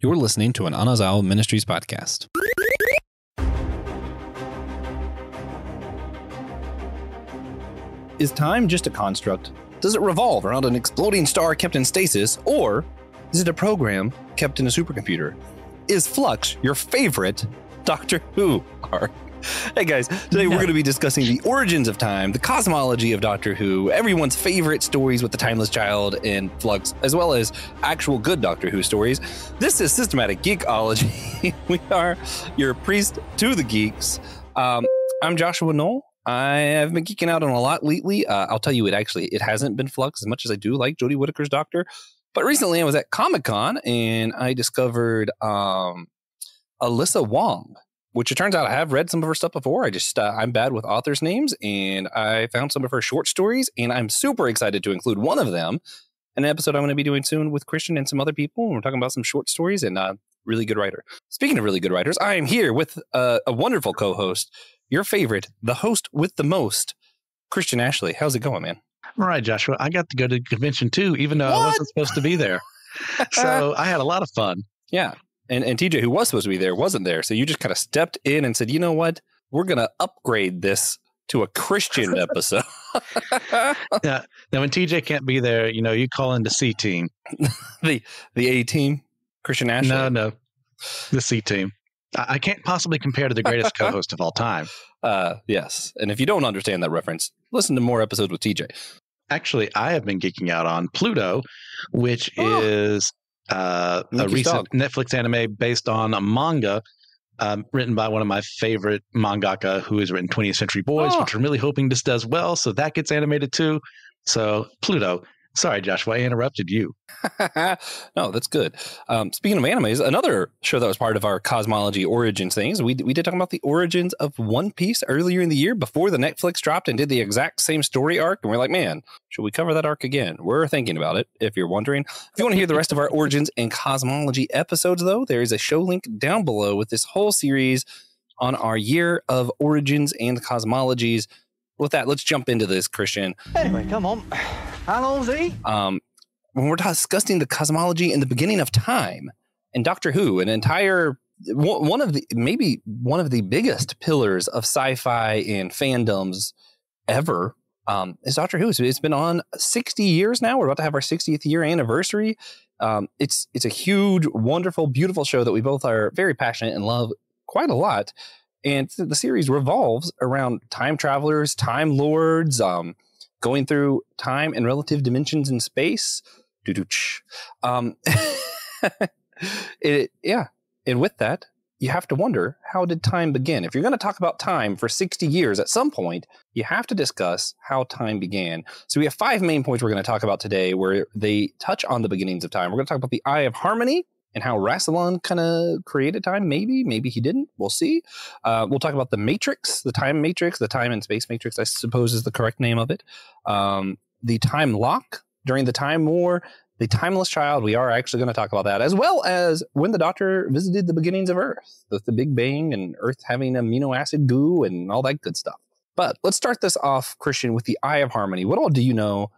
You're listening to an Anazao Ministries podcast. Is time just a construct? Does it revolve around an exploding star kept in stasis, or is it a program kept in a supercomputer? Is Flux your favorite Doctor Who arc? Hey guys, today we're going to be discussing the origins of time, the cosmology of Doctor Who, everyone's favorite stories with the Timeless Child and Flux, as well as actual good Doctor Who stories. This is Systematic Geekology. We are your priest to the geeks. I'm Joshua Noel. I have been geeking out on a lot lately. I'll tell you, it hasn't been Flux as much as I do like Jodie Whittaker's Doctor. But recently I was at Comic-Con and I discovered Alyssa Wong, which it turns out I have read some of her stuff before. I'm bad with authors' names, and I found some of her short stories, and I'm super excited to include one of them in an episode I'm going to be doing soon with Christian and some other people. We're talking about some short stories and really good writer. Speaking of really good writers, I am here with a wonderful co-host, your favorite, the host with the most, Christian Ashley. How's it going, man? All right, Joshua. I got to go to the convention too, even though I wasn't supposed to be there. So I had a lot of fun. Yeah. And TJ, who was supposed to be there, wasn't there. So you just kind of stepped in and said, you know what? We're going to upgrade this to a Christian episode. Yeah. Now, when TJ can't be there, you call in the C team. the A team? Christian Ashley? No. The C team. I can't possibly compare to the greatest co-host of all time. Yes. And if you don't understand that reference, listen to more episodes with TJ. Actually, I have been geeking out on Pluto, which is a recent Netflix anime based on a manga written by one of my favorite mangaka who has written 20th Century Boys, which I'm really hoping this does well. So that gets animated too. So Pluto. Sorry, Joshua, I interrupted you. No, that's good. Speaking of animes, another show that was part of our cosmology origins things, we did talk about the origins of One Piece earlier in the year before the Netflix dropped and did the exact same story arc. And we're like, man, should we cover that arc again? We're thinking about it, if you're wondering. If you want to hear the rest of our origins and cosmology episodes, though, there is a show link down below with this whole series on our year of origins and cosmologies. With that, let's jump into this, Christian. Anyway, come on. How long's he? When we're discussing the cosmology and the beginning of time and Doctor Who, an entire one of the biggest pillars of sci-fi and fandoms ever is Doctor Who. So it's been on 60 years now. We're about to have our 60th year anniversary. It's a huge, wonderful, beautiful show that we both are very passionate and love quite a lot. And the series revolves around time travelers, time lords, going through time and relative dimensions in space. And with that, you have to wonder, how did time begin? If you're going to talk about time for 60 years, at some point, you have to discuss how time began. So we have 5 main points we're going to talk about today where they touch on the beginnings of time. We're going to talk about the Eye of Harmony and how Rassilon kind of created time. Maybe he didn't. We'll see. We'll talk about the Matrix, the time and space matrix, I suppose is the correct name of it. The time lock during the Time War, the Timeless Child. We are actually going to talk about that, as well as when the Doctor visited the beginnings of Earth, with the Big Bang and Earth having amino acid goo and all that good stuff. But let's start this off, Christian, with the Eye of Harmony. What all do you know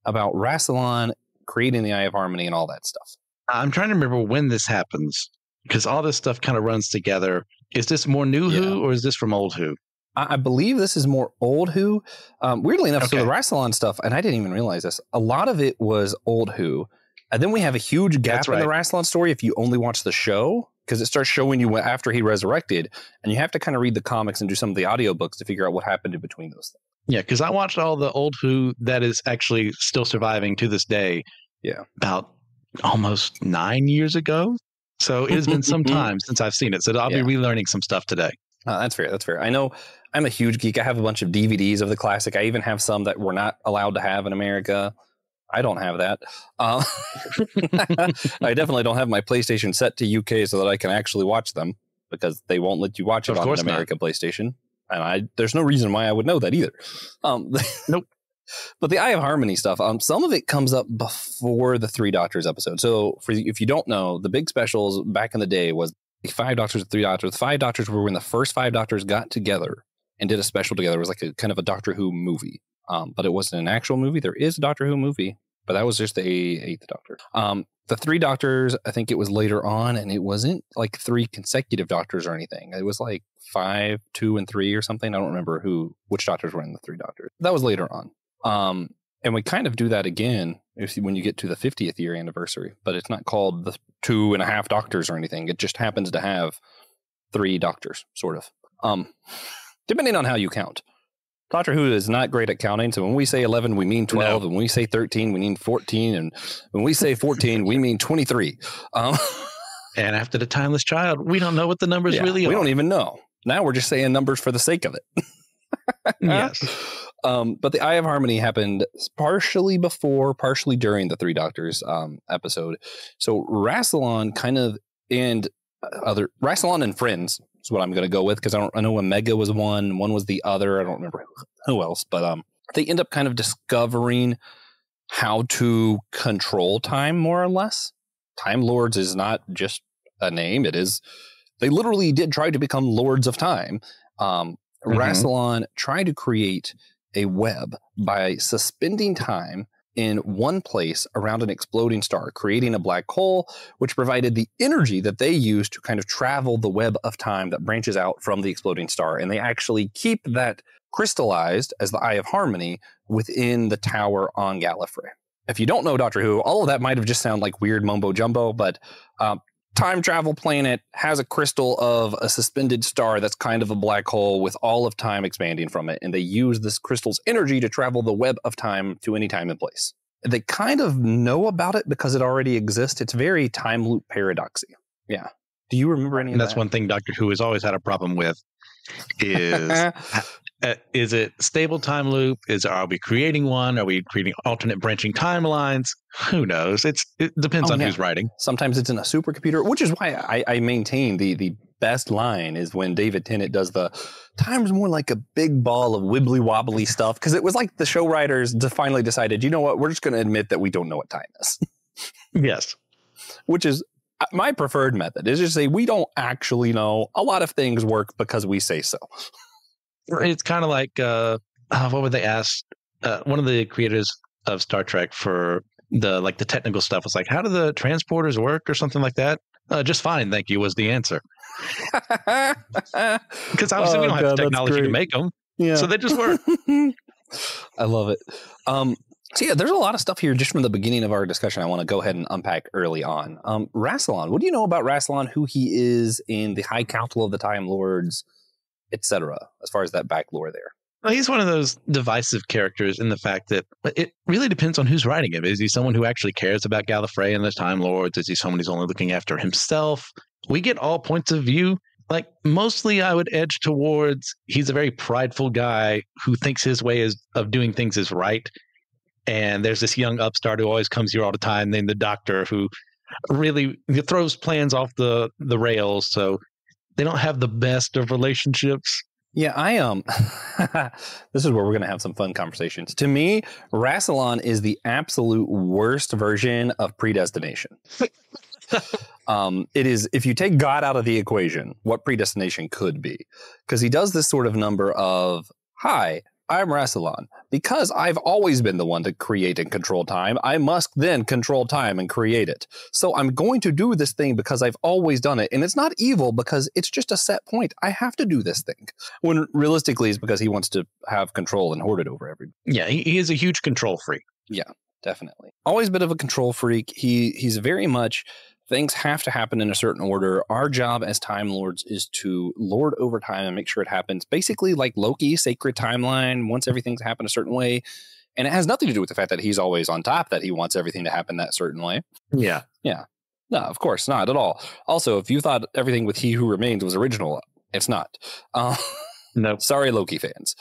about Rassilon creating the Eye of Harmony and all that stuff? I'm trying to remember when this happens because all this stuff kind of runs together. Is this more new Who or is this from old Who? I believe this is more old Who. Weirdly enough, So the Rassilon stuff, and I didn't even realize this, a lot of it was old Who. And then we have a huge gap in the Rassilon story if you only watch the show, because it starts showing you after he resurrected, and you have to kind of read the comics and do some of the audiobooks to figure out what happened in between those things. Yeah, because I watched all the old Who that is actually still surviving to this day. Yeah. About almost 9 years ago. So it has been some time since I've seen it. So I'll be relearning some stuff today. That's fair. I know I'm a huge geek. I have a bunch of DVDs of the classic. I even have some that we're not allowed to have in America. I don't have that. I definitely don't have my PlayStation set to UK so that I can actually watch them, because they won't let you watch it on an American PlayStation. And there's no reason why I would know that either. Nope. But the Eye of Harmony stuff, some of it comes up before the Three Doctors episode. So if you don't know, the big specials back in the day was the 5 Doctors and 3 Doctors. The 5 Doctors were when the first 5 Doctors got together and did a special together. It was like a kind of a Doctor Who movie. But it wasn't an actual movie. There is a Doctor Who movie. But that was just the eighth Doctor. The three Doctors, I think it was later on, and it wasn't like three consecutive Doctors or anything. It was like 5, 2, and 3 or something. I don't remember which Doctors were in the three Doctors. That was later on. And we kind of do that again when you get to the 50th year anniversary, but it's not called the 2.5 Doctors or anything. It just happens to have 3 Doctors, sort of. Depending on how you count. Doctor Who is not great at counting, so when we say 11, we mean 12, and when we say 13, we mean 14, and when we say 14, we mean 23. And after the Timeless Child, we don't know what the numbers really are. We don't even know. Now we're just saying numbers for the sake of it. Yes. But the Eye of Harmony happened partially before, partially during the Three Doctors episode. So Rassilon Rassilon and Friends is what I'm going to go with, because I know Omega was one was the other. I don't remember who else, but they end up kind of discovering how to control time, more or less. Time Lords is not just a name. It is, they literally did try to become Lords of Time. Rassilon tried to create a web by suspending time in one place around an exploding star, creating a black hole, which provided the energy that they use to kind of travel the web of time that branches out from the exploding star. And they actually keep that crystallized as the Eye of Harmony within the tower on Gallifrey. If you don't know Doctor Who, all of that might have just sounded like weird mumbo jumbo, but time travel planet has a crystal of a suspended star that's kind of a black hole with all of time expanding from it. And they use this crystal's energy to travel the web of time to any time and place. They kind of know about it because it already exists. It's very time loop paradoxy. Yeah. Do you remember any of that? That's one thing Doctor Who has always had a problem with is it stable time loop? Are we creating one? Are we creating alternate branching timelines? Who knows? It depends on who's writing. Sometimes it's in a supercomputer, which is why I maintain the best line is when David Tennant does the time's more like a big ball of wibbly-wobbly stuff, because it was like the show writers finally decided, you know what, we're just going to admit that we don't know what time is. Yes. Which is my preferred method, is just say we don't actually know. A lot of things work because we say so. It's kind of like, what would they ask? One of the creators of Star Trek for the technical stuff was like, how do the transporters work or something like that? Just fine, thank you, was the answer. Because obviously we don't have the technology to make them. Yeah. So they just work. I love it. So yeah, there's a lot of stuff here just from the beginning of our discussion I want to go ahead and unpack early on. Rassilon, what do you know about Rassilon, who he is in the High Council of the Time Lords, etc., as far as that back lore there? Well, he's one of those divisive characters in the fact that it really depends on who's writing him. Is he someone who actually cares about Gallifrey and the Time Lords? Is he someone who's only looking after himself? We get all points of view. Like, mostly I would edge towards he's a very prideful guy who thinks his way of doing things is right. And there's this young upstart who always comes here all the time, named the Doctor, who really throws plans off the rails. So they don't have the best of relationships. Yeah, this is where we're going to have some fun conversations. To me, Rassilon is the absolute worst version of predestination. It is, if you take God out of the equation, what predestination could be. Because he does this sort of number of, hi, I'm Rassilon. Because I've always been the one to create and control time, I must then control time and create it. So I'm going to do this thing because I've always done it. And it's not evil because it's just a set point. I have to do this thing. When realistically, it's because he wants to have control and hoard it over everybody. Yeah, he is a huge control freak. Yeah, definitely. Always a bit of a control freak. He's very much, things have to happen in a certain order. Our job as Time Lords is to lord over time and make sure it happens. Basically like Loki, sacred timeline, wants everything to happen a certain way. And it has nothing to do with the fact that he's always on top, that he wants everything to happen that certain way. Yeah. Yeah. No, of course not at all. Also, if you thought everything with He Who Remains was original, it's not. No. Sorry, Loki fans.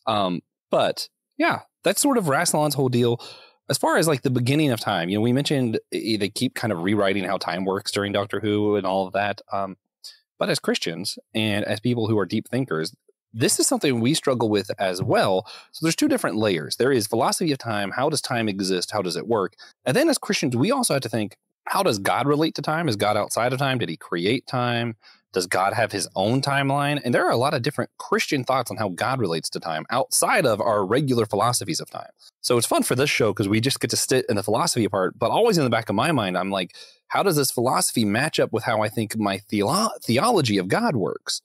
But yeah, that's sort of Rassilon's whole deal. As far as like the beginning of time, we mentioned they keep kind of rewriting how time works during Doctor Who and all of that. But as Christians and as people who are deep thinkers, this is something we struggle with as well. So there's two different layers. There is philosophy of time. How does time exist? How does it work? And then as Christians, we also have to think, how does God relate to time? Is God outside of time? Did he create time? Does God have his own timeline? And there are a lot of different Christian thoughts on how God relates to time outside of our regular philosophies of time. So it's fun for this show because we just get to sit in the philosophy part, but always in the back of my mind, I'm like, how does this philosophy match up with how I think my theology of God works?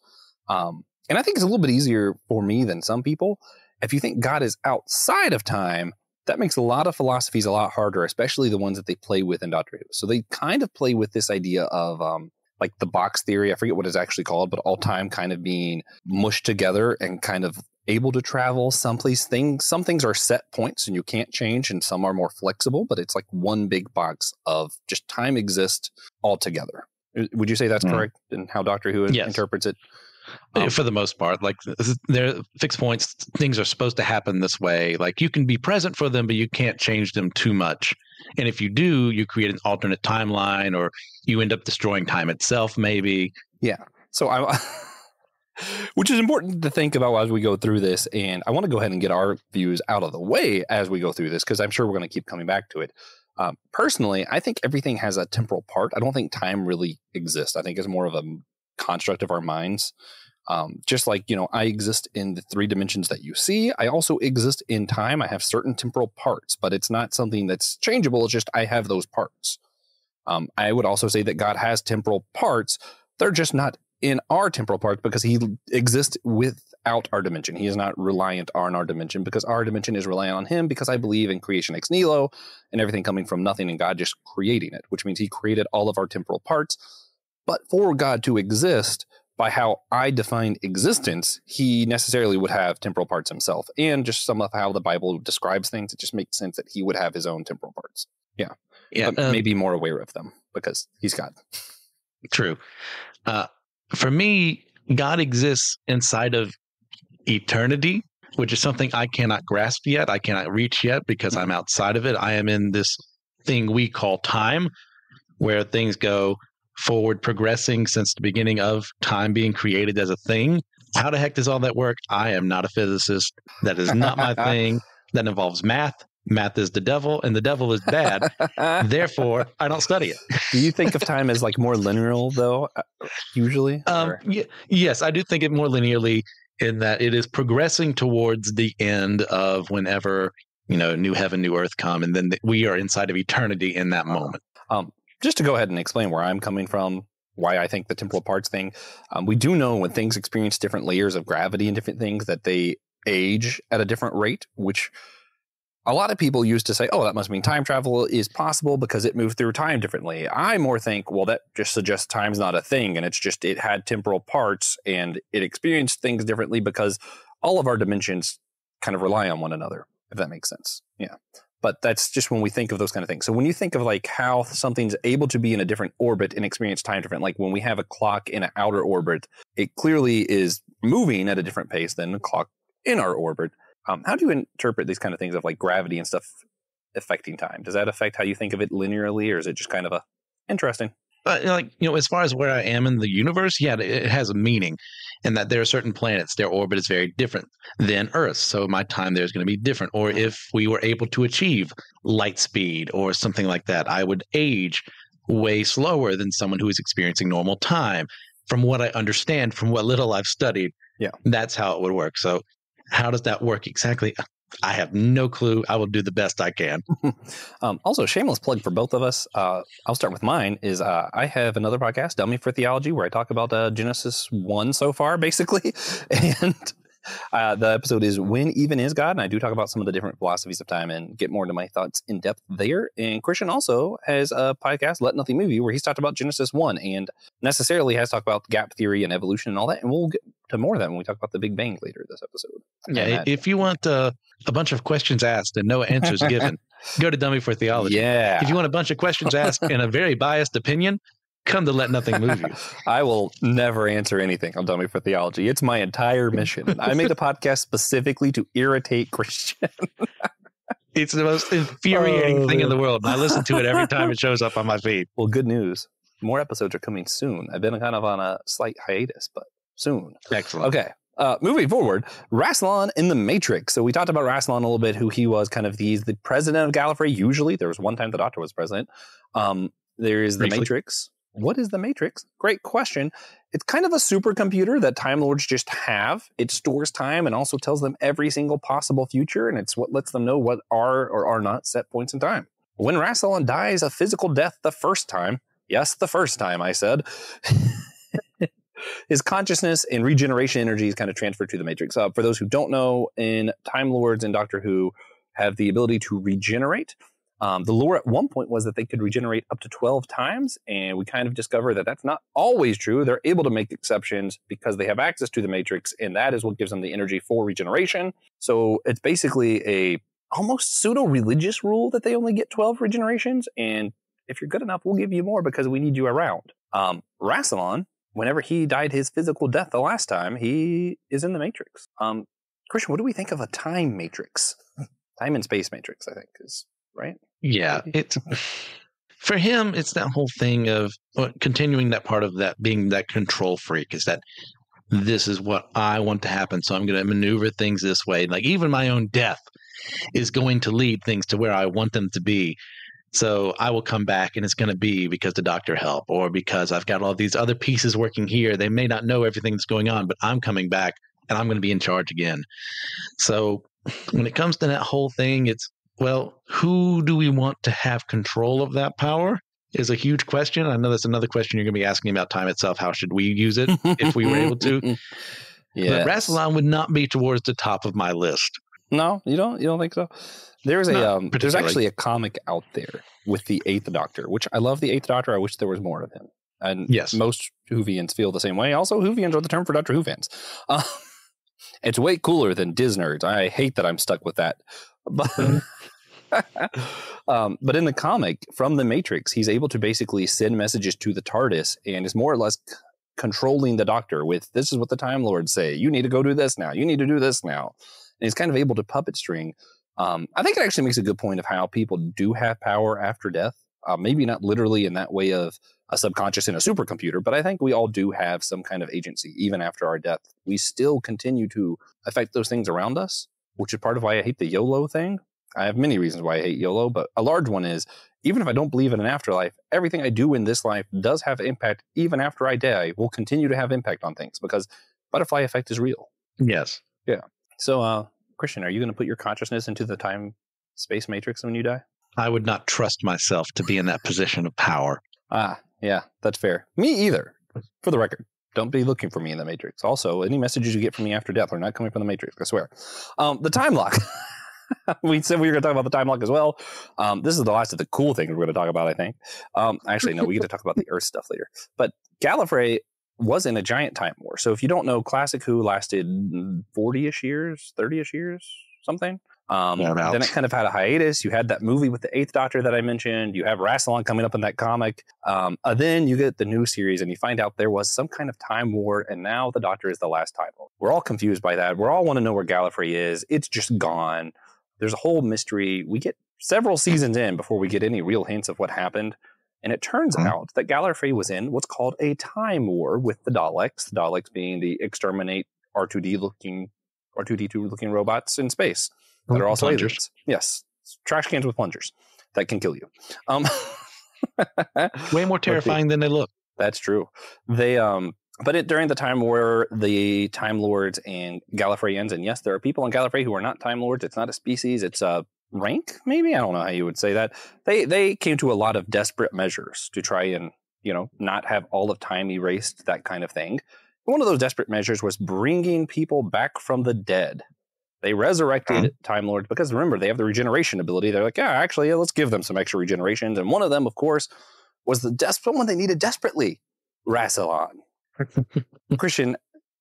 And I think it's a little bit easier for me than some people. If you think God is outside of time, that makes a lot of philosophies a lot harder, especially the ones that they play with in Doctor Who. So they kind of play with this idea of like the box theory. I forget what it's actually called, but all time kind of being mushed together and kind of able to travel someplace. Some things are set points and you can't change, and some are more flexible, but it's like one big box of just time exists altogether. Would you say that's correct in how Doctor Who interprets it? For the most part, like they're fixed points. Things are supposed to happen this way. Like you can be present for them, but you can't change them too much. And if you do, you create an alternate timeline, or you end up destroying time itself, maybe. Yeah. So which is important to think about as we go through this. And I want to go ahead and get our views out of the way as we go through this, because I'm sure we're going to keep coming back to it. Personally, I think everything has a temporal part. I don't think time really exists. I think it's more of a construct of our minds. Just like, I exist in the 3 dimensions that you see. I also exist in time. I have certain temporal parts, but it's not something that's changeable. It's just I have those parts. I would also say that God has temporal parts. They're just not in our temporal parts because he exists without our dimension. He is not reliant on our dimension because our dimension is reliant on him, because I believe in creation ex nihilo and everything coming from nothing and God just creating it, which means he created all of our temporal parts. But for God to exist, by how I define existence, he necessarily would have temporal parts himself. And just some of how the Bible describes things, it just makes sense that he would have his own temporal parts. Yeah. But maybe more aware of them because he's God. True. For me, God exists inside of eternity, which is something I cannot grasp yet. I cannot reach yet because I'm outside of it. I am in this thing we call time, where things go forward, progressing since the beginning of time being created as a thing. How the heck does all that work? I am not a physicist. That is not my thing. That involves math. Math is the devil, and the devil is bad. Therefore, I don't study it. Do you think of time as like more linear, though, usually? Yes, I do think it more linearly in that it is progressing towards the end of whenever, new heaven, new earth come, and then we are inside of eternity in that moment. Just to go ahead and explain where I'm coming from, why I think the temporal parts thing, we do know when things experience different layers of gravity and different things that they age at a different rate, which a lot of people used to say, oh, that must mean time travel is possible because it moved through time differently. I more think, well, that just suggests time's not a thing, and it's just it had temporal parts and it experienced things differently because all of our dimensions kind of rely on one another, if that makes sense. Yeah. But that's just when we think of those kind of things. So when you think of like how something's able to be in a different orbit and experience time different, like when we have a clock in an outer orbit, it clearly is moving at a different pace than a clock in our orbit. How do you interpret these kind of things of like gravity and stuff affecting time? Does that affect how you think of it linearly, or is it just kind of interesting? As far as where I am in the universe, it has a meaning in that there are certain planets, their orbit is very different than Earth. So my time there is going to be different. Or if we were able to achieve light speed or something like that, I would age way slower than someone who is experiencing normal time. From what I understand, from what little I've studied, that's how it would work. So how does that work exactly? I have no clue. I will do the best I can. Also, shameless plug for both of us. I'll start with mine. I have another podcast, Dummy for Theology, where I talk about Genesis 1 so far, basically. And the episode is When Even Is God? And I do talk about some of the different philosophies of time and get more into my thoughts in depth there. And Christian also has a podcast, Let Nothing Move You, where he's talked about Genesis 1 and necessarily has talked about gap theory and evolution and all that. And we'll get to more of that when we talk about the Big Bang later this episode. Yeah, if you want a bunch of questions asked and no answers given, go to Dummy for Theology. Yeah. If you want a bunch of questions asked and a very biased opinion, come to Let Nothing Move You. I will never answer anything on Dummy for Theology. It's my entire mission. I made the podcast specifically to irritate Christian. It's the most infuriating thing in the world. And I listen to it every time it shows up on my feed. Well, good news. More episodes are coming soon. I've been kind of on a slight hiatus, but soon. Excellent. Okay. Moving forward, Rassilon in the Matrix. So we talked about Rassilon a little bit, who he was kind of, he's the president of Gallifrey. Usually there was one time the Doctor was president. There is the Matrix, What is the Matrix? Great question. It's kind of a supercomputer that Time Lords just have. It stores time and also tells them every single possible future, and it's what lets them know what are or are not set points in time. When Rassilon dies a physical death the first time, yes, the first time I said, his consciousness and regeneration energy is kind of transferred to the Matrix. For those who don't know, in Time Lords and Doctor Who have the ability to regenerate. The lore at one point was that they could regenerate up to 12 times, and we kind of discover that that's not always true. They're able to make exceptions because they have access to the Matrix, and that is what gives them the energy for regeneration. So it's basically a almost pseudo-religious rule that they only get 12 regenerations, and if you're good enough, we'll give you more because we need you around. Rassilon, whenever he died his physical death the last time, he is in the Matrix. Christian, what do we think of a time matrix? Time and space matrix, I think, is... right? Yeah, it's for him. It's that whole thing of continuing that part of that being that control freak is that this is what I want to happen, so I'm going to maneuver things this way. Like even my own death is going to lead things to where I want them to be. So I will come back, and it's going to be because the doctor helped, or because I've got all these other pieces working here. They may not know everything that's going on, but I'm coming back, and I'm going to be in charge again. So when it comes to that whole thing, it's well, who do we want to have control of that power is a huge question. I know that's another question you're going to be asking about time itself. How should we use it if we were able to? Yeah, but Rassilon would not be towards the top of my list. No, you don't think so? There's there's actually a comic out there with the Eighth Doctor, which I love the Eighth Doctor. I wish there was more of him. And yes, most Whovians feel the same way. Also, Whovians are the term for Doctor Who fans. It's way cooler than Disnerds. I hate that I'm stuck with that. But but in the comic, from the Matrix, he's able to basically send messages to the TARDIS and is more or less controlling the Doctor with, this is what the Time Lords say. You need to go do this now. You need to do this now. And he's kind of able to puppet string. I think it actually makes a good point of how people do have power after death. Maybe not literally in that way of a subconscious in a supercomputer, but I think we all do have some kind of agency. Even after our death, we still continue to affect those things around us, which is part of why I hate the YOLO thing. I have many reasons why I hate YOLO, but a large one is, even if I don't believe in an afterlife, everything I do in this life does have impact. Even after I die, will continue to have impact on things because butterfly effect is real. Yes. Yeah. So, Christian, are you going to put your consciousness into the time-space matrix when you die? I would not trust myself to be in that position of power. Yeah, that's fair. Me either, for the record. Don't be looking for me in the matrix. Also, any messages you get from me after death are not coming from the matrix, I swear. The time lock. We said we were going to talk about the time lock as well. This is the last of the cool things we're going to talk about, I think. Actually, no, we get to talk about the Earth stuff later. But Gallifrey was in a giant time war. So if you don't know, Classic Who lasted 40-ish years, 30-ish years, something. Then it kind of had a hiatus. You had that movie with the Eighth Doctor that I mentioned. You have Rassilon coming up in that comic. Then you get the new series and you find out there was some kind of time war, and now the Doctor is the last Time Lord. We're all confused by that. We all want to know where Gallifrey is. It's just gone. There's a whole mystery. We get several seasons in before we get any real hints of what happened. And it turns out that Gallifrey was in what's called a time war with the Daleks being the exterminate R2D2 looking robots in space that are also aliens. Yes. Trash cans with plungers that can kill you. Way more terrifying than they look. That's true. During the time war, the Time Lords and Gallifreyans, and yes, there are people in Gallifrey who are not Time Lords. It's not a species. It's a rank, maybe? I don't know how you would say that. They came to a lot of desperate measures to try and, not have all of time erased, that kind of thing. One of those desperate measures was bringing people back from the dead. They resurrected Time Lords because, remember, they have the regeneration ability. They're like, let's give them some extra regenerations. And one of them, of course, was someone they needed desperately, Rassilon. Christian,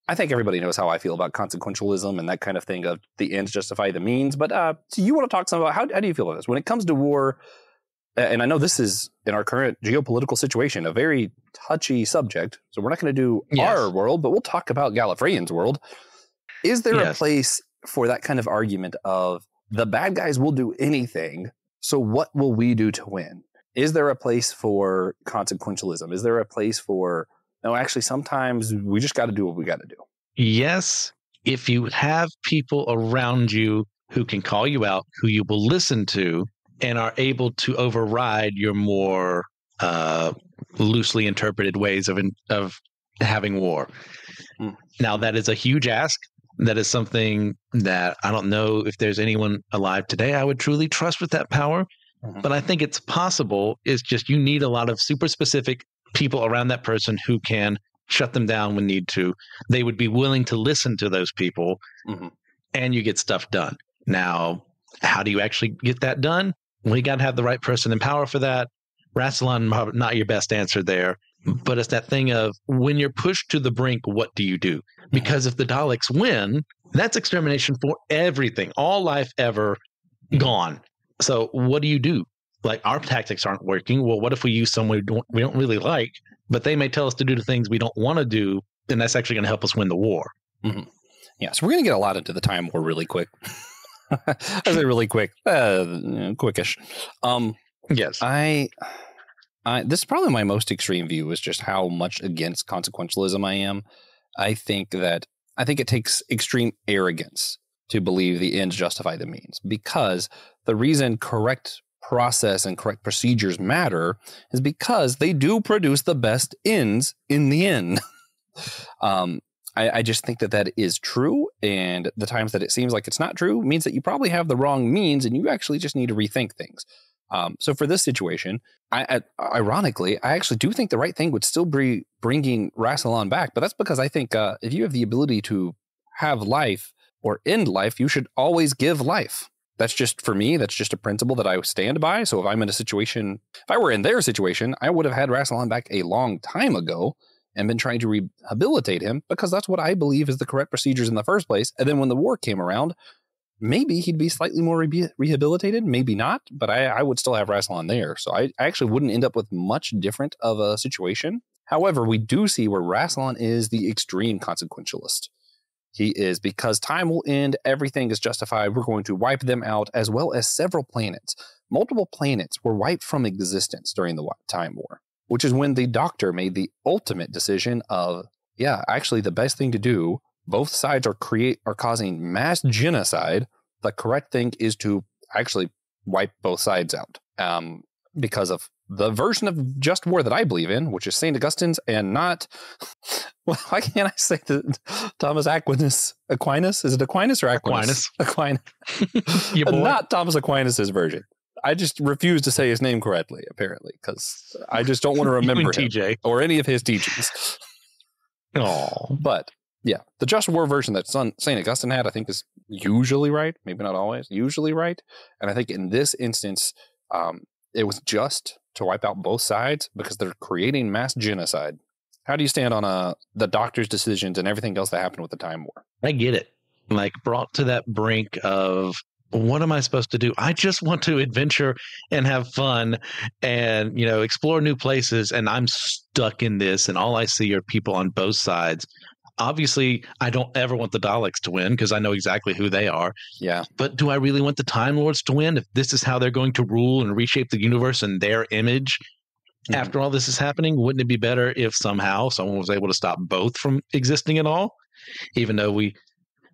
I think everybody knows how I feel about consequentialism and that kind of thing of the ends justify the means. But so you want to talk some about how do you feel about this? When it comes to war, and I know this is, in our current geopolitical situation, a very touchy subject. So we're not going to do our world, but we'll talk about Gallifreyan's world. Is there a place for that kind of argument of the bad guys will do anything, so what will we do to win? Is there a place for consequentialism? Is there a place for, no, actually, sometimes we just got to do what we got to do? Yes, if you have people around you who can call you out, who you will listen to, and are able to override your more loosely interpreted ways of having war. Now, that is a huge ask. That is something that I don't know if there's anyone alive today I would truly trust with that power. But I think it's possible. It's just you need a lot of super specific people around that person who can shut them down when need to. They would be willing to listen to those people, and you get stuff done. Now, how do you actually get that done? Well, you got to have the right person in power for that. Rassilon, not your best answer there. But it's that thing of when you're pushed to the brink, what do you do? Because if the Daleks win, that's extermination for everything, all life ever gone. So what do you do? Like, our tactics aren't working. Well, what if we use someone we don't really like, but they may tell us to do the things we don't want to do, and that's actually going to help us win the war. Yeah, so we're going to get a lot into the time war really quick. I say really quick, quickish. Yes. This is probably my most extreme view, is just how much against consequentialism I am. I think it takes extreme arrogance to believe the ends justify the means, because the reason correct process and correct procedures matter is because they do produce the best ends in the end. I just think that is true, and the times that it seems like it's not true means that you probably have the wrong means, and you actually just need to rethink things. So for this situation, ironically, I actually do think the right thing would still be bringing Rassilon back, but that's because I think if you have the ability to have life or end life, you should always give life. That's just, for me, that's just a principle that I stand by. So if I'm in a situation, if I were in their situation, I would have had Rassilon back a long time ago and been trying to rehabilitate him, because that's what I believe is the correct procedures in the first place. And then when the war came around, maybe he'd be slightly more rehabilitated, maybe not, but I would still have Rassilon there. So I actually wouldn't end up with much different of a situation. However, we do see where Rassilon is the extreme consequentialist. He is, because time will end, everything is justified, we're going to wipe them out, as well as several planets. Multiple planets were wiped from existence during the Time War, which is when the Doctor made the ultimate decision of, yeah, actually the best thing to do, both sides are causing mass genocide. The correct thing is to actually wipe both sides out, because of the version of just war that I believe in, which is St. Augustine's, and not, well, why can't I say that Thomas Aquinas? Is it Aquinas or Aquinas? Aquinas. Not Thomas Aquinas' version. I just refuse to say his name correctly, apparently, because I just don't want to remember him TJ. or any of his teachings. Oh, but yeah, the just war version that St. Augustine had, I think, is usually right. Maybe not always, usually right. And I think in this instance, it was just to wipe out both sides because they're creating mass genocide. How do you stand on the Doctor's decisions and everything else that happened with the Time War? I get it. Like, brought to that brink of, what am I supposed to do? I just want to adventure and have fun and, explore new places. And I'm stuck in this, and all I see are people on both sides. Obviously, I don't ever want the Daleks to win because I know exactly who they are. Yeah. But do I really want the Time Lords to win if this is how they're going to rule and reshape the universe in their image? After all this is happening, wouldn't it be better if somehow someone was able to stop both from existing at all? Even though we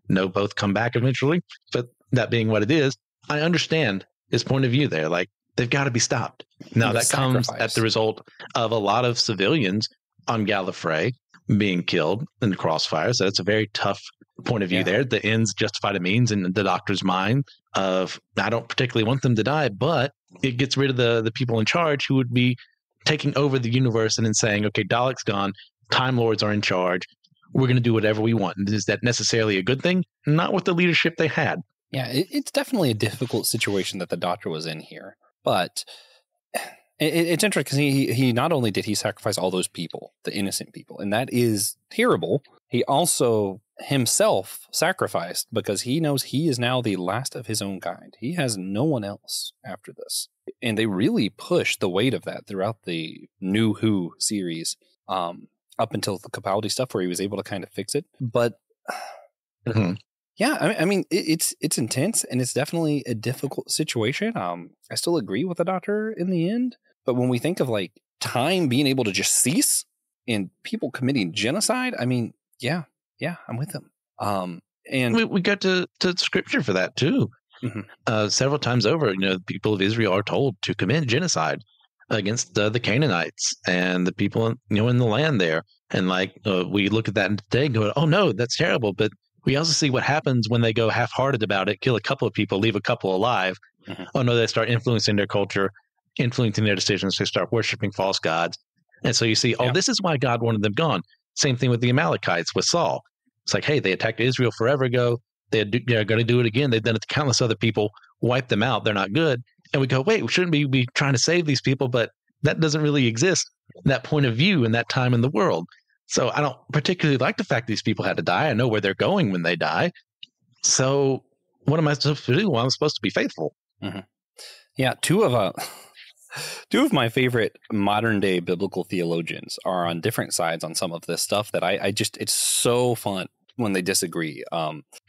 know both come back eventually. But that being what it is, I understand his point of view there. Like, they've got to be stopped. Now, that comes at the result of a lot of civilians on Gallifrey being killed in the crossfire. So it's a very tough point of view there. The ends justify the means in the Doctor's mind of, I don't particularly want them to die, but it gets rid of the people in charge who would be taking over the universe and then saying, okay, Dalek's gone, Time Lords are in charge, we're going to do whatever we want. And is that necessarily a good thing? Not with the leadership they had. Yeah, it's definitely a difficult situation that the Doctor was in here. But it's interesting because he not only did he sacrifice all those people, the innocent people, and that is terrible, he also himself sacrificed because he knows he is now the last of his own kind. He has no one else after this. And they really pushed the weight of that throughout the New Who series, up until the Capaldi stuff where he was able to kind of fix it. But yeah, I mean, it's intense, and it's definitely a difficult situation. I still agree with the Doctor in the end. But when we think of like time being able to just cease and people committing genocide, I mean, yeah, I'm with them. And we got to scripture for that too. Several times over, the people of Israel are told to commit genocide. against the Canaanites and the people, in the land there. And we look at that today and go, oh no, that's terrible. But we also see what happens when they go half-hearted about it, kill a couple of people, leave a couple alive. Mm-hmm. Oh no, they start influencing their culture, influencing their decisions. They start worshiping false gods. And so you see, this is why God wanted them gone. Same thing with the Amalekites with Saul. It's like, hey, they attacked Israel forever ago. They're going to do it again. They've done it to countless other people, wipe them out. They're not good. And we go, wait, shouldn't we be trying to save these people? But that doesn't really exist, that point of view in that time in the world. So I don't particularly like the fact these people had to die. I know where they're going when they die. So what am I supposed to do? Well, I'm supposed to be faithful. Mm-hmm. Yeah, two of my favorite modern day biblical theologians are on different sides on some of this stuff that I just, it's so fun when they disagree.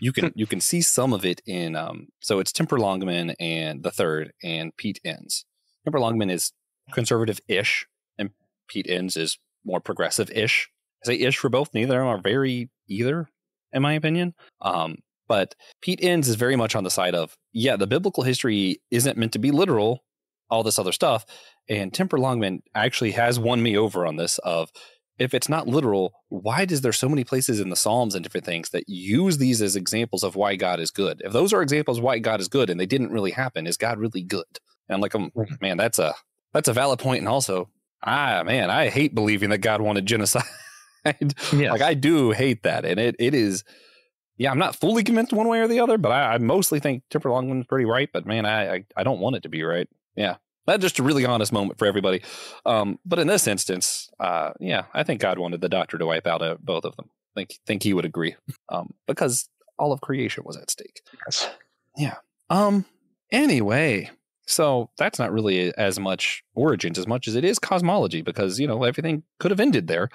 You can see some of it in, so it's Temper Longman and the third and Pete Enns. Temper Longman is conservative-ish and Pete Enns is more progressive-ish. I say ish for both. Neither of them are very either, in my opinion. But Pete Enns is very much on the side of, the biblical history isn't meant to be literal, all this other stuff. And Temper Longman actually has won me over on this of, if it's not literal, why is there so many places in the Psalms and different things that use these as examples of why God is good? If those are examples of why God is good and they didn't really happen, is God really good? And I'm like, man, that's a valid point. And also, I hate believing that God wanted genocide. Yes. I do hate that. And it is, I'm not fully convinced one way or the other, but I mostly think Temper Longman's pretty right. But man, I don't want it to be right. Yeah. That's just a really honest moment for everybody. But in this instance, I think God wanted the Doctor to wipe out both of them. I think he would agree. Because all of creation was at stake. Yes. Yeah. Anyway, so that's not really as much Origins as much as it is cosmology, because, everything could have ended there.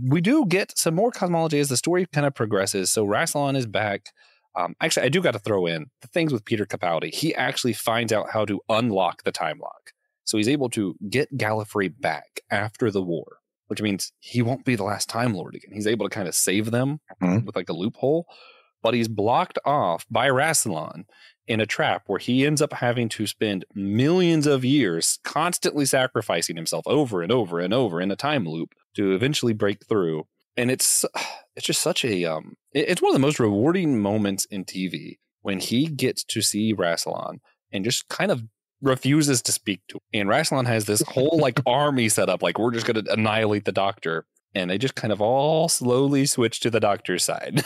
We do get some more cosmology as the story kind of progresses. So Rassilon is back. Actually, I do got to throw in the things with Peter Capaldi. He actually finds out how to unlock the time lock. So he's able to get Gallifrey back after the war, which means he won't be the last Time Lord again. He's able to kind of save them with a loophole, but he's blocked off by Rassilon in a trap where he ends up having to spend millions of years constantly sacrificing himself over and over and over in a time loop to eventually break through. And it's just such a, it's one of the most rewarding moments in TV when he gets to see Rassilon and just kind of refuses to speak to him. And Rassilon has this whole army set up, we're just going to annihilate the Doctor. And they just kind of all slowly switch to the Doctor's side.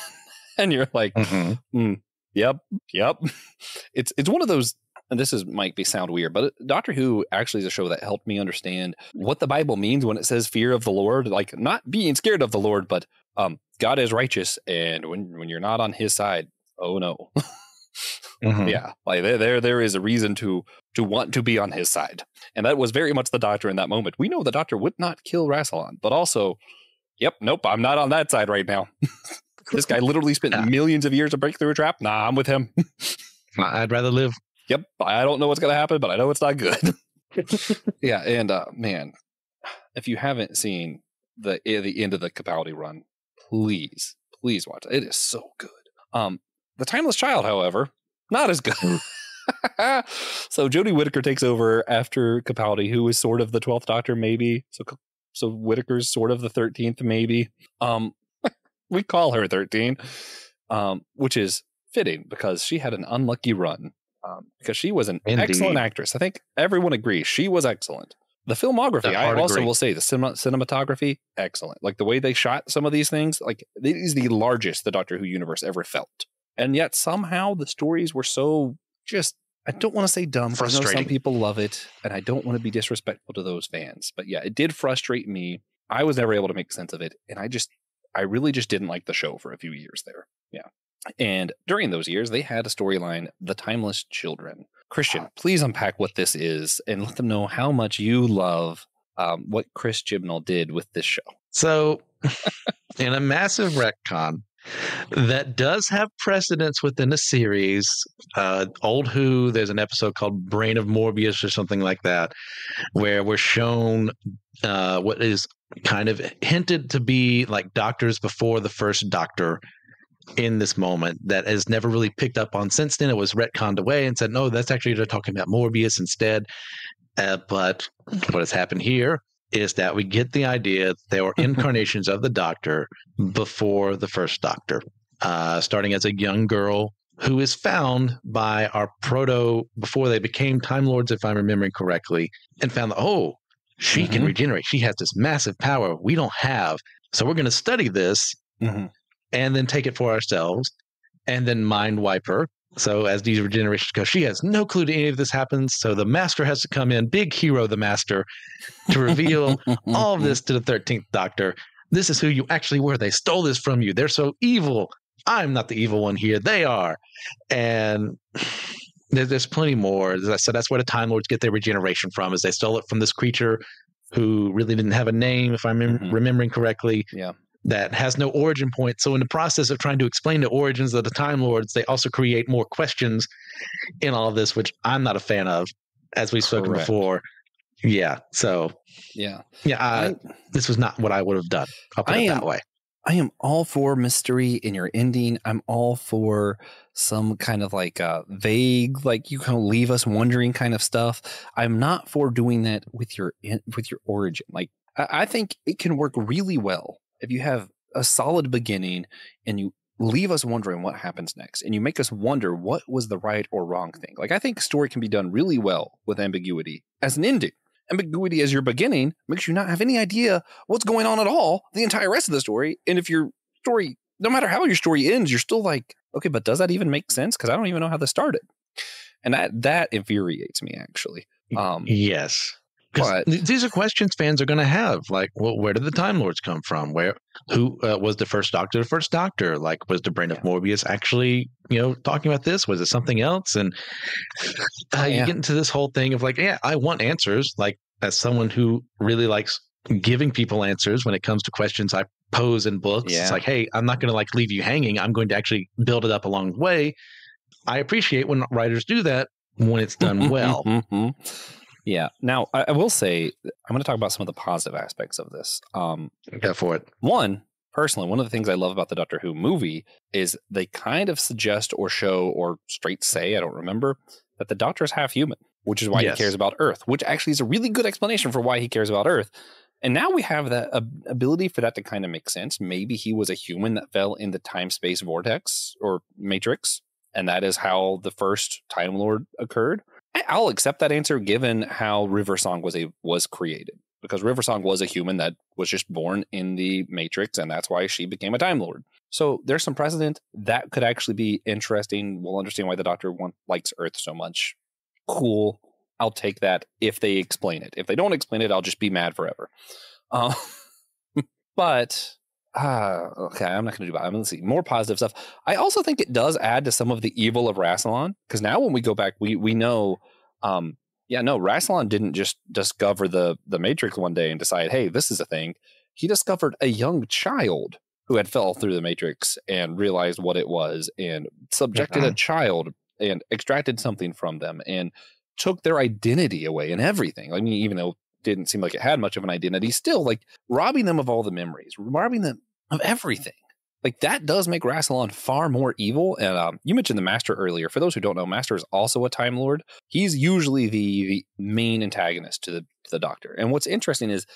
And you're like, yep. It's one of those, and this might sound weird, but Doctor Who actually is a show that helped me understand what the Bible means when it says fear of the Lord, not being scared of the Lord, but God is righteous, and when you're not on his side, oh no. Yeah, there is a reason to want to be on his side. And that was very much the Doctor in that moment. We know the Doctor would not kill Rassilon, but also, nope, I'm not on that side right now. This guy literally spent millions of years to break through a trap. Nah, I'm with him. I'd rather live. Yep. I don't know what's going to happen, but I know it's not good. Yeah. And man, if you haven't seen the end of the Capaldi run, please watch it. It is so good. The Timeless Child, however, not as good. So Jodie Whittaker takes over after Capaldi, who is sort of the 12th Doctor, maybe. So Whittaker's sort of the 13th, maybe. We call her 13, which is fitting because she had an unlucky run. Because she was an excellent actress. I think everyone agrees she was excellent. The filmography, I also will say, the cinematography, excellent. The way they shot some of these things, it is the largest the Doctor Who universe ever felt. And yet somehow the stories were so just, I don't want to say dumb, because I know some people love it, and I don't want to be disrespectful to those fans. But yeah, it did frustrate me. I was never able to make sense of it, and I really just didn't like the show for a few years there. Yeah. And during those years, they had a storyline, The Timeless Children. Christian, please unpack what this is and let them know how much you love what Chris Chibnall did with this show. So, in a massive retcon that does have precedence within a series, Old Who, there's an episode called Brain of Morbius or something like that, where we're shown what is kind of hinted to be doctors before the first Doctor in this moment that has never really picked up on since then. It was retconned away and said, no, that's actually they're talking about Morbius instead. But what has happened here is that we get the idea that they were incarnations of the Doctor before the first Doctor, starting as a young girl who is found by our before they became Time Lords, if I'm remembering correctly, and found that, oh, she can regenerate. She has this massive power we don't have. So we're going to study this and then take it for ourselves and then mind wipe her. So as these regenerations go, she has no clue that any of this happens. So the Master has to come in, big hero, the Master, to reveal all of this to the 13th Doctor. This is who you actually were. They stole this from you. They're so evil. I'm not the evil one here. They are. And there's plenty more. As I said, that's where the Time Lords get their regeneration from, is they stole it from this creature who really didn't have a name, if I'm remembering correctly. Yeah. That has no origin point. So in the process of trying to explain the origins of the Time Lords, they also create more questions in all of this, which I'm not a fan of, as we've spoken before. Yeah. So this was not what I would have done. I'll put it that way. I am all for mystery in your ending. I'm all for some kind of like vague, like you can leave us wondering kind of stuff. I'm not for doing that with your origin. Like I think it can work really well if you have a solid beginning and you leave us wondering what happens next and you make us wonder what was the right or wrong thing. Like I think a story can be done really well with ambiguity as an ending. Ambiguity as your beginning makes you not have any idea what's going on at all the entire rest of the story. And if your story, no matter how your story ends, you're still like, okay, but does that even make sense? Because I don't even know how this started. And that infuriates me, actually. Yes. But these are questions fans are going to have. Like, well, where did the Time Lords come from? Who was the first Doctor? The first Doctor, like, was the brain of Morbius actually, talking about this? Was it something else? And you get into this whole thing of like, I want answers. Like, as someone who really likes giving people answers when it comes to questions I pose in books, it's like, hey, I'm not going to like leave you hanging. I'm going to actually build it up along the way. I appreciate when writers do that when it's done well. Yeah. Now, I will say, I'm going to talk about some of the positive aspects of this. Go for it. Personally, one of the things I love about the Doctor Who movie is they kind of suggest or show or straight say, I don't remember, that the Doctor is half human, which is why he cares about Earth, which actually is a really good explanation for why he cares about Earth. And now we have that ability for that to kind of make sense. Maybe he was a human that fell in the time-space vortex or matrix, and that is how the first Time Lord occurred. I'll accept that answer given how River Song was created, because River Song was a human that was just born in the Matrix, and that's why she became a Time Lord. So there's some precedent that could actually be interesting. We'll understand why the Doctor likes Earth so much. Cool. I'll take that if they explain it. If they don't explain it, I'll just be mad forever. But okay, I'm not going to do that. I'm going to see more positive stuff. I also think it does add to some of the evil of Rassilon, because now when we go back, we know, Rassilon didn't just discover the Matrix one day and decide, hey, this is a thing. He discovered a young child who had fell through the Matrix and realized what it was and subjected a child and extracted something from them and took their identity away and everything. I mean, even though didn't seem like it had much of an identity, still like robbing them of all the memories, robbing them of everything. Like that does make Rassilon far more evil. And you mentioned the Master earlier. For those who don't know, Master is also a Time Lord. He's usually the main antagonist to the Doctor. And what's interesting is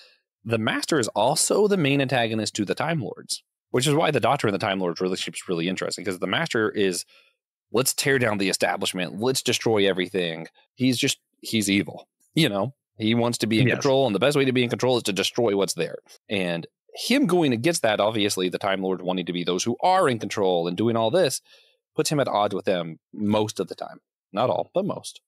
the Master is also the main antagonist to the Time Lords, which is why the Doctor and the Time Lords relationship is really interesting, because the Master is, let's tear down the establishment. Let's destroy everything. He's evil, He wants to be in control, and the best way to be in control is to destroy what's there. And him going against that, obviously, the Time Lord wanting to be those who are in control and doing all this, puts him at odds with them most of the time. Not all, but most.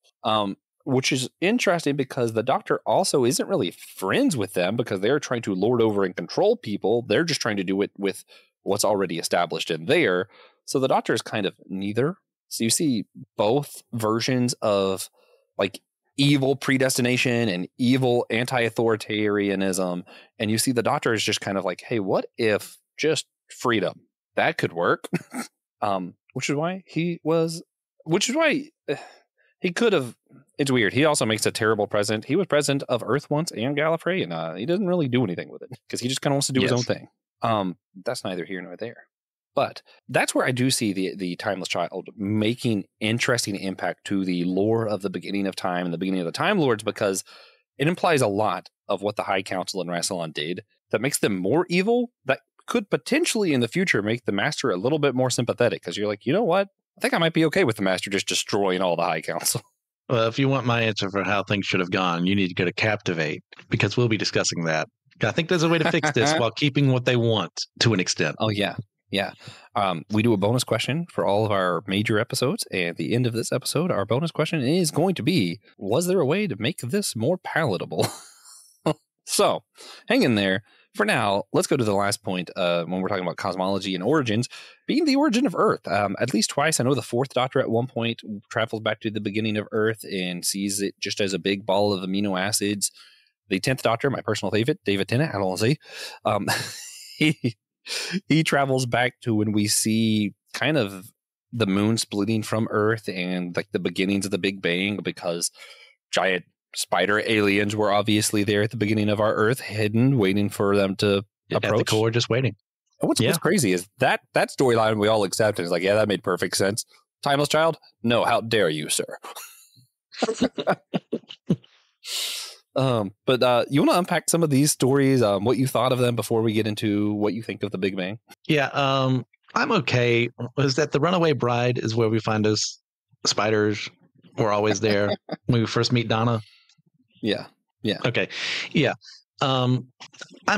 Which is interesting because the Doctor also isn't really friends with them because they're trying to lord over and control people. They're just trying to do it with what's already established in there. So the Doctor is kind of neither. So you see both versions of like evil predestination and evil anti-authoritarianism. And you see the Doctor is just kind of like, hey, what if just freedom? That could work. Which is why he could have. It's weird. He also makes a terrible president. He was president of Earth once and Gallifrey, and he doesn't really do anything with it because he just kind of wants to do his own thing. That's neither here nor there. But that's where I do see the Timeless Child making interesting impact to the lore of the beginning of time and the beginning of the Time Lords, because it implies a lot of what the High Council and Rassilon did that makes them more evil, that could potentially in the future make the Master a little bit more sympathetic, because you're like, you know what? I think I might be okay with the Master just destroying all the High Council. Well, if you want my answer for how things should have gone, you need to go to Captivate, because we'll be discussing that. I think there's a way to fix this while keeping what they want to an extent. Oh, yeah. Yeah. We do a bonus question for all of our major episodes. And at the end of this episode, our bonus question is going to be, was there a way to make this more palatable? So hang in there. For now, let's go to the last point when we're talking about cosmology and origins, being the origin of Earth. At least twice. I know the fourth Doctor at one point travels back to the beginning of Earth and sees it just as a big ball of amino acids. The 10th Doctor, my personal favorite, David Tennant, Anazao, he travels back to when we see kind of the moon splitting from Earth and like the beginnings of the Big Bang, because giant spider aliens were obviously there at the beginning of our Earth, hidden, waiting for them to approach. At the core, just waiting. What's crazy is that storyline we all accept, and it's like, yeah, that made perfect sense. Timeless Child? No, how dare you, sir? But you want to unpack some of these stories, what you thought of them before we get into what you think of the Big Bang? Yeah, I'm okay. Is that the Runaway Bride is where we find us spiders were always there when we first meet Donna? Yeah. Okay. Yeah. I'm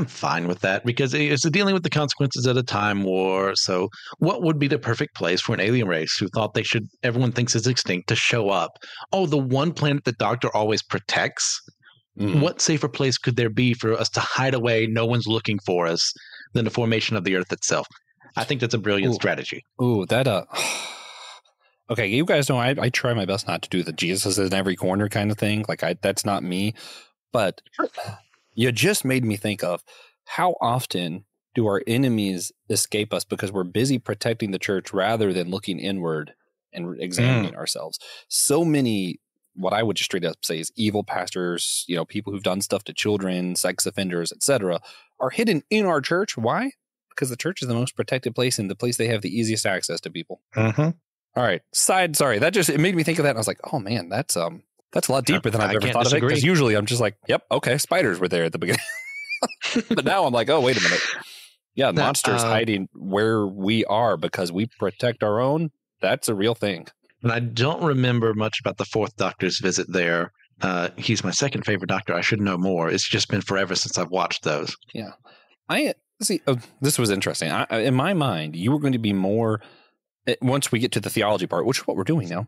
fine with that because it's dealing with the consequences of a time war. So what would be the perfect place for an alien race who thought everyone thinks is extinct, to show up? Oh, the one planet the Doctor always protects? What safer place could there be for us to hide away, no one's looking for us, than the formation of the Earth itself? I think that's a brilliant strategy. Ooh, that okay, you guys know I try my best not to do the Jesus is in every corner kind of thing. Like that's not me. But you just made me think of how often do our enemies escape us because we're busy protecting the church rather than looking inward and examining ourselves. So many, what I would just straight up say is evil pastors, people who've done stuff to children, sex offenders, etc., are hidden in our church. Why? Because the church is the most protected place and the place they have the easiest access to people. Mm-hmm. All right. Sorry. It made me think of that. And I was like, oh man, that's a lot deeper than I've ever thought of it. Because usually I'm just like, yep, okay, spiders were there at the beginning. But now I'm like, oh, wait a minute. Yeah, monsters hiding where we are because we protect our own. That's a real thing. And I don't remember much about the fourth Doctor's visit there. He's my second favorite Doctor. I should know more. It's just been forever since I've watched those. Yeah. This was interesting. In my mind, you were going to be more, once we get to the theology part, which is what we're doing now,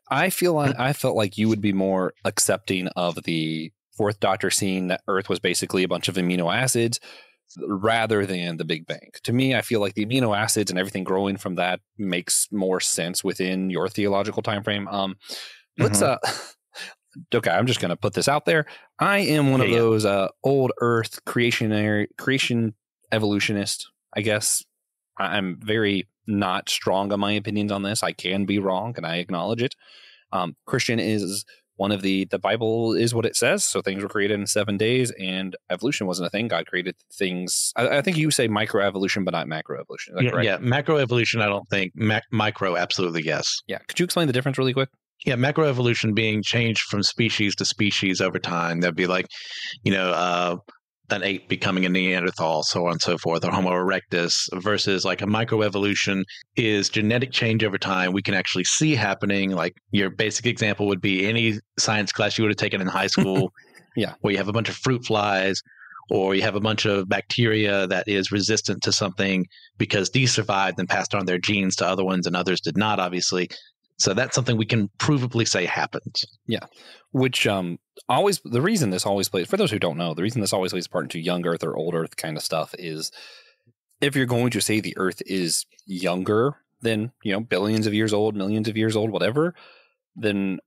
I felt like you would be more accepting of the fourth Doctor seeing that Earth was basically a bunch of amino acids rather than the Big Bang. To me, I feel like the amino acids and everything growing from that makes more sense within your theological time frame. Let's okay, I'm just going to put this out there. I am one of those old Earth creation evolutionist, I guess. I'm very not strong on my opinions on this. I can be wrong, and I acknowledge it. Christian is one of the Bible is what it says. So things were created in 7 days, and evolution wasn't a thing. God created things. I think you say microevolution, but not macroevolution. Is that correct? Yeah, macroevolution, I don't think. Micro, absolutely, yes. Yeah. Could you explain the difference really quick? Yeah, macroevolution being changed from species to species over time. That'd be like, an ape becoming a Neanderthal, so on and so forth, or Homo erectus, versus like a microevolution is genetic change over time. We can actually see happening. Like your basic example would be any science class you would have taken in high school, where you have a bunch of fruit flies, or you have a bunch of bacteria that is resistant to something because these survived and passed on their genes to other ones and others did not, obviously. So that's something we can provably say happens. Yeah. Which the reason this always plays, for those who don't know, the reason this always plays part into young Earth or old Earth kind of stuff is if you're going to say the Earth is younger than, billions of years old, millions of years old, whatever, then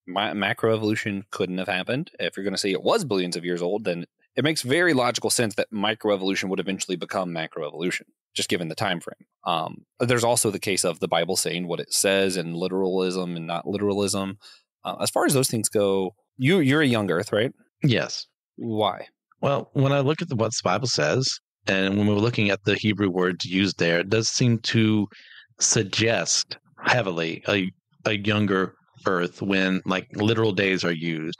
macroevolution couldn't have happened. If you're going to say it was billions of years old, then it makes very logical sense that microevolution would eventually become macroevolution, just given the time frame. There's also the case of the Bible saying what it says and literalism and not literalism. As far as those things go, you're a young Earth, right? Yes. Why? Well, when I look at what the Bible says, And when we're looking at the Hebrew words used there, it does seem to suggest heavily a younger Earth when like literal days are used.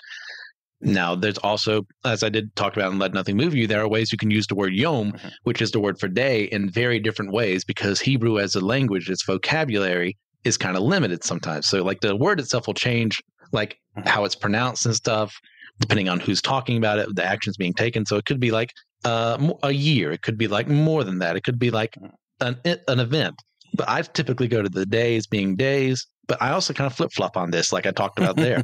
Now, there's also, as I did talk about in Let Nothing Move You, there are ways you can use the word yom, which is the word for day, in very different ways, because Hebrew as a language, its vocabulary is kind of limited sometimes. So like the word itself will change, like how it's pronounced and stuff, depending on who's talking about it, the actions being taken. So it could be like a year. It could be like more than that. It could be like an event. But I typically go to the days being days, but I also kind of flip-flop on this, like I talked about there.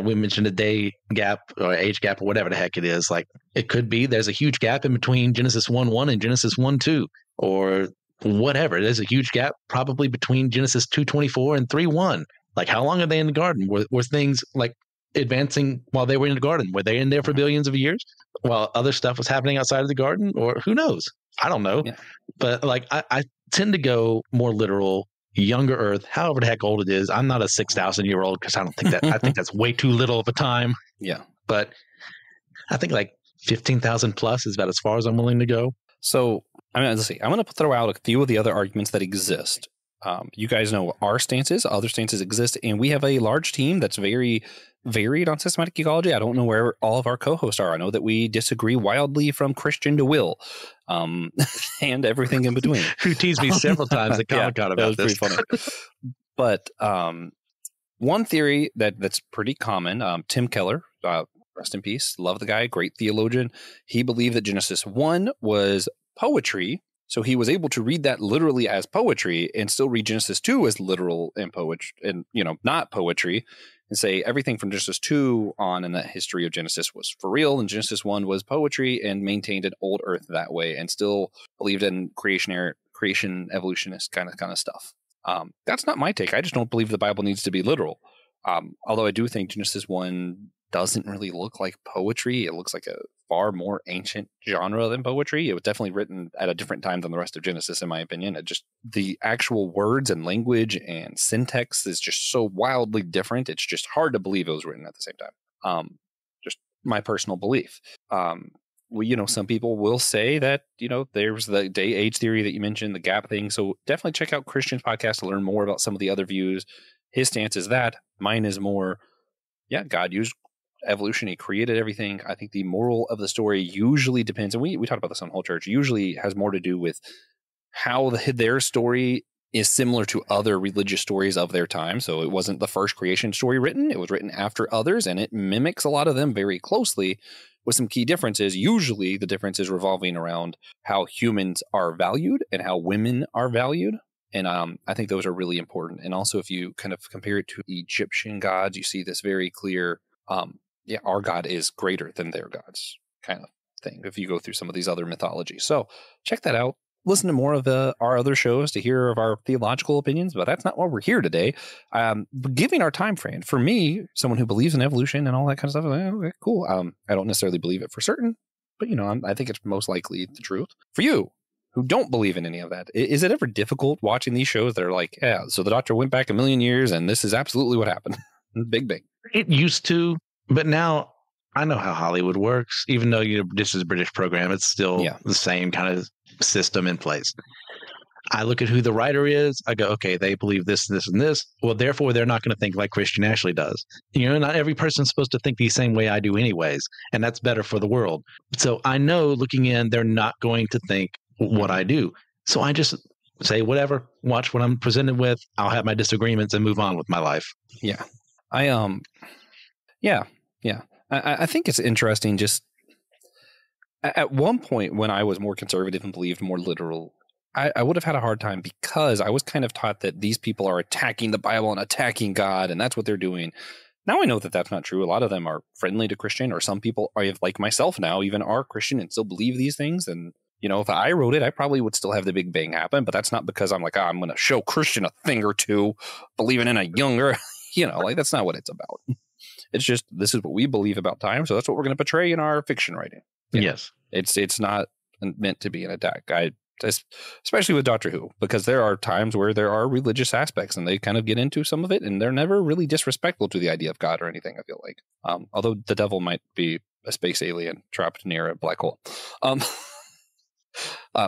We mentioned a day gap or age gap or whatever the heck it is. Like it could be there's a huge gap in between Genesis 1:1 and Genesis 1:2 or whatever. There's a huge gap probably between Genesis 2:24 and 3:1. Like how long are they in the garden? Were things like advancing while they were in the garden? Were they in there for billions of years while other stuff was happening outside of the garden? Or who knows? I don't know. Yeah. But like I tend to go more literal. Younger Earth, however the heck old it is. I'm not a 6,000-year-old because I don't think that. I think that's way too little of a time. Yeah, but I think like 15,000 plus is about as far as I'm willing to go. So I mean, let's see. I'm going to throw out a few of the other arguments that exist. You guys know our stances, other stances exist, and we have a large team that's very varied on systematic ecology. I don't know where all of our co-hosts are. I know that we disagree wildly from Christian to Will, and everything in between. Who teased me several times at Comic-Con about this. Pretty funny. But one theory that's pretty common, Tim Keller, rest in peace, love the guy, great theologian. He believed that Genesis 1 was poetry. So he was able to read that literally as poetry and still read Genesis 2 as literal and poetry and, not poetry, and say everything from Genesis 2 on in that history of Genesis was for real and Genesis 1 was poetry, and maintained an old Earth that way and still believed in creation evolutionist kind of stuff. That's not my take. I just don't believe the Bible needs to be literal. Although I do think Genesis 1 doesn't really look like poetry. It looks like a far more ancient genre than poetry. It was definitely written at a different time than the rest of Genesis, in my opinion. It just, the actual words and language and syntax is just so wildly different. It's just hard to believe it was written at the same time. Just my personal belief. Some people will say that, there's the day age theory that you mentioned, the gap thing. So definitely check out Christian's podcast to learn more about some of the other views. His stance is that. Mine is more, God used evolution. He created everything. I think the moral of the story usually depends, and we talked about this on Whole Church, usually has more to do with how their story is similar to other religious stories of their time. So it wasn't the first creation story written. It was written after others, and it mimics a lot of them very closely with some key differences. Usually the difference is revolving around how humans are valued and how women are valued. And I think those are really important. And also, if you kind of compare it to Egyptian gods, you see this very clear, our God is greater than their gods kind of thing, if you go through some of these other mythologies. So check that out. Listen to more of our other shows to hear of our theological opinions, but that's not why we're here today. Giving our time frame, for me, someone who believes in evolution and all that kind of stuff, okay, cool. I don't necessarily believe it for certain, but I think it's most likely the truth. For you, who don't believe in any of that, is it ever difficult watching these shows that are like, so the doctor went back 1,000,000 years and this is absolutely what happened? Big bang. It used to, but now I know how Hollywood works. Even though this is a British program, it's still the same kind of system in place. I look at who the writer is. I go, okay, they believe this, this, and this. Well, therefore, they're not going to think like Christian Ashley does. Not every person's supposed to think the same way I do anyways, and that's better for the world. So I know looking in, they're not going to think what I do. So I just say, whatever, watch what I'm presented with. I'll have my disagreements and move on with my life. Yeah. I think it's interesting. Just at one point when I was more conservative and believed more literal, I would have had a hard time because I was kind of taught that these people are attacking the Bible and attacking God, and that's what they're doing. Now I know that that's not true. A lot of them are friendly to Christian, or some people are, like myself now, even are Christian and still believe these things. And, if I wrote it, I probably would still have the Big Bang happen, but that's not because I'm like, I'm going to show Christian a thing or two, believing in a younger, that's not what it's about. It's just, this is what we believe about time. So that's what we're going to portray in our fiction writing. Yes. It's not meant to be an attack. Especially with Doctor Who, because there are times where there are religious aspects and they kind of get into some of it, and they're never really disrespectful to the idea of God or anything, I feel like. Although the devil might be a space alien trapped near a black hole.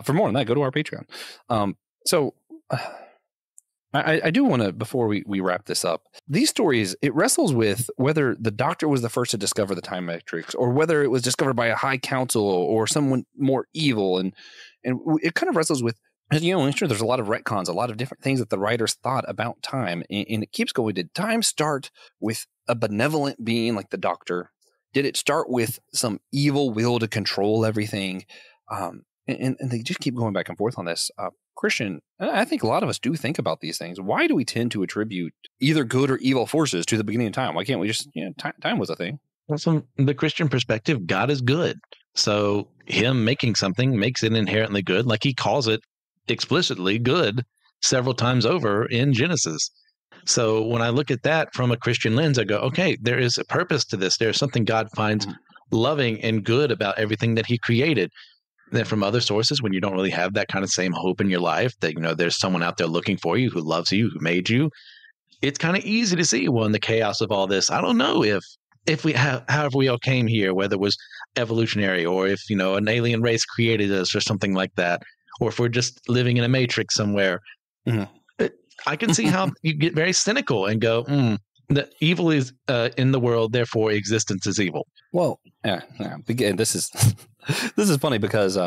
For more on that, go to our Patreon. I do want to, before we wrap this up, these stories, it wrestles with whether the Doctor was the first to discover the time matrix, or whether it was discovered by a high council or someone more evil. And it kind of wrestles with, I'm sure there's a lot of retcons, a lot of different things that the writers thought about time. And it keeps going. Did time start with a benevolent being like the Doctor? Did it start with some evil will to control everything? And they just keep going back and forth on this. Christian, I think a lot of us do think about these things. Why do we tend to attribute either good or evil forces to the beginning of time? Why can't we just, time was a thing? Well, from the Christian perspective, God is good. So him making something makes it inherently good. Like he calls it explicitly good several times over in Genesis. So when I look at that from a Christian lens, I go, okay, there is a purpose to this. There's something God finds loving and good about everything that he created. Then from other sources, when you don't really have that kind of same hope in your life, that, there's someone out there looking for you, who loves you, who made you, it's kind of easy to see, well, in the chaos of all this, I don't know if we have, however we all came here, whether it was evolutionary or if, an alien race created us or something like that, or if we're just living in a matrix somewhere. Mm-hmm. I can see how you get very cynical and go, the evil is in the world, therefore existence is evil. Well, again, this is this is funny because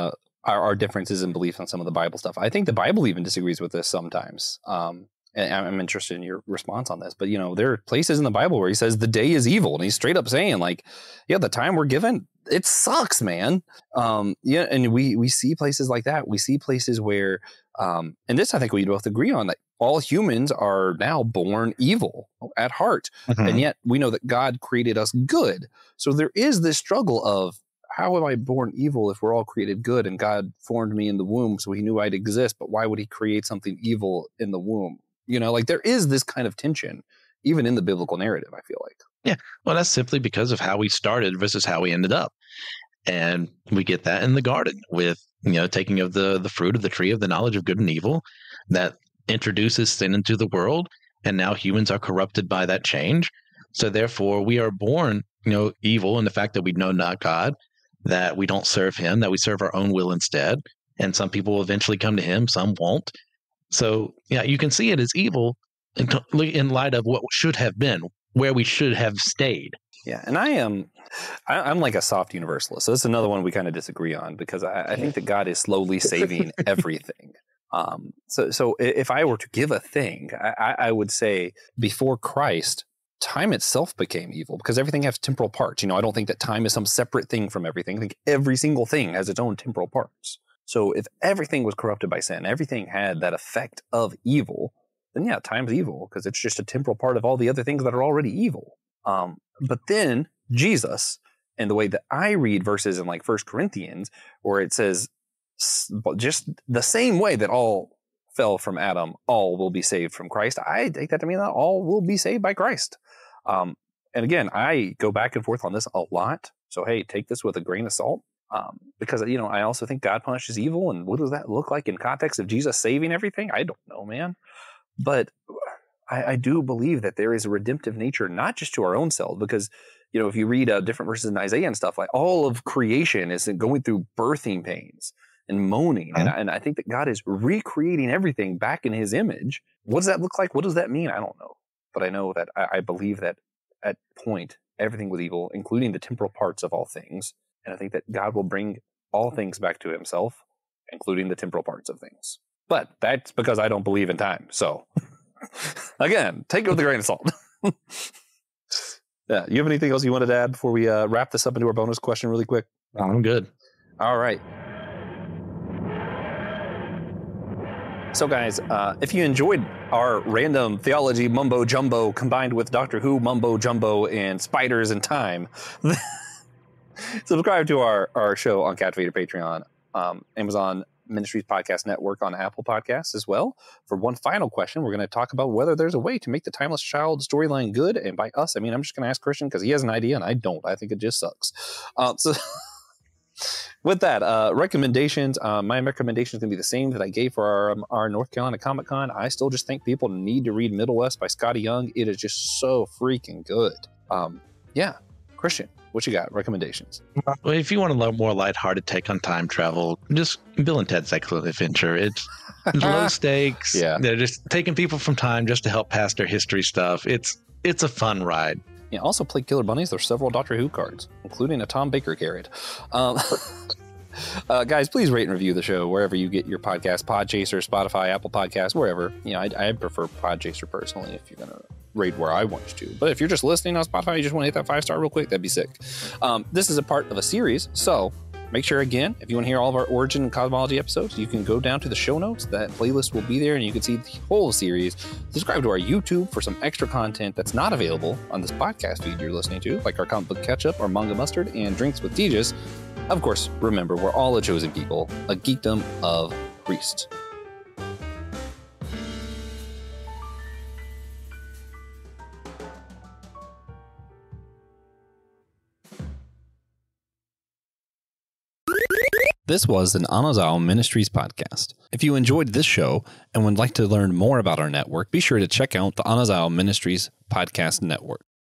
our differences in beliefs on some of the Bible stuff. I think the Bible even disagrees with this sometimes. And I'm interested in your response on this. But, there are places in the Bible where he says the day is evil. And he's straight up saying, the time we're given, it sucks, man. And we see places like that. We see places where, and this I think we both agree on, that all humans are now born evil at heart. Mm-hmm. And yet we know that God created us good. So there is this struggle of, how am I born evil if we're all created good and God formed me in the womb so he knew I'd exist, but why would he create something evil in the womb? There is this kind of tension, even in the biblical narrative, I feel like. Yeah. Well, that's simply because of how we started versus how we ended up. And we get that in the garden with, taking of the fruit of the tree of the knowledge of good and evil that introduces sin into the world. And now humans are corrupted by that change. So therefore we are born, evil in the fact that we know not God, that we don't serve him, that we serve our own will instead. And some people will eventually come to him, some won't. So, you can see it as evil in light of what should have been, where we should have stayed. Yeah, and I'm like a soft universalist. So this is another one we kind of disagree on, because I think that God is slowly saving everything. So if I were to give a thing, I would say before Christ, time itself became evil because everything has temporal parts. I don't think that time is some separate thing from everything. I think every single thing has its own temporal parts. So if everything was corrupted by sin, everything had that effect of evil, then time's evil because it's just a temporal part of all the other things that are already evil. But then Jesus, and the way that I read verses in 1 Corinthians, where it says just the same way that all fell from Adam, all will be saved from Christ. I take that to mean that all will be saved by Christ. And again, I go back and forth on this a lot. So, hey, take this with a grain of salt. Because, I also think God punishes evil. And what does that look like in context of Jesus saving everything? I don't know, man. But I do believe that there is a redemptive nature, not just to our own selves, because, if you read different verses in Isaiah and stuff, all of creation is going through birthing pains and moaning. Uh-huh. And I think that God is recreating everything back in his image. What does that look like? What does that mean? I don't know. But I know that I believe that at point, everything was evil, including the temporal parts of all things. And I think that God will bring all things back to himself, including the temporal parts of things. But that's because I don't believe in time. So, again, take it with a grain of salt. Yeah. You have anything else you wanted to add before we wrap this up into our bonus question really quick? I'm good. All right. So, guys, if you enjoyed our random theology mumbo jumbo combined with Doctor Who mumbo jumbo and spiders and time, subscribe to our show on Captivator Patreon, Amazon Ministries Podcast Network on Apple Podcasts as well. For one final question, we're going to talk about whether there's a way to make the Timeless Child storyline good. And by us, I mean, I'm just going to ask Christian because he has an idea and I don't. I think it just sucks. So with that, recommendations, my recommendation is going to be the same that I gave for our North Carolina Comic Con. I still just think people need to read Middle West by Scotty Young. It is just so freaking good. Yeah. Christian, what you got? Recommendations? Well, if you want a more lighthearted take on time travel, just Bill and Ted's Excellent Adventure. It's low stakes. Yeah. They're just taking people from time just to help pass their history stuff. It's a fun ride. Yeah, also play Killer Bunnies. There's several Doctor Who cards, including a Tom Baker carrot. Guys, please rate and review the show wherever you get your podcast, Podchaser, Spotify, Apple Podcasts, wherever. You know, I prefer Podchaser personally if you're going to rate where I want you to. But if you're just listening on Spotify, you just want to hit that 5-star real quick, that'd be sick. This is a part of a series, so make sure, again, if you want to hear all of our Origin and Cosmology episodes, you can go down to the show notes. That playlist will be there, and you can see the whole series. Subscribe to our YouTube for some extra content that's not available on this podcast feed you're listening to, like our comic book catch-up, our manga mustard, and drinks with Tejas. Of course, remember, we're all a chosen people, a geekdom of priests. This was an Anazao Ministries podcast. If you enjoyed this show and would like to learn more about our network, be sure to check out the Anazao Ministries Podcast Network.